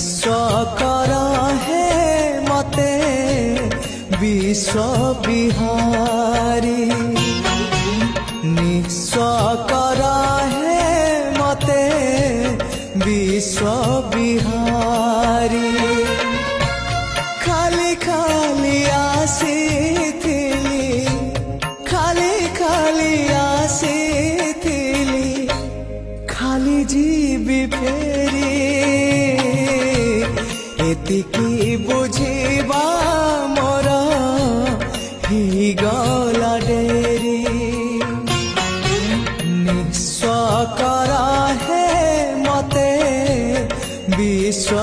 निश्चय कर हे मते विश्व बिहारी निश्चय कर हे मते विश्व बिहारी खाली खाली आसीथिली खाली खाली आसीथिली खाली जीवी फेरी एतिकी बुझिबा मोर ही गला डेरी निश्चय कर हे मते विश्व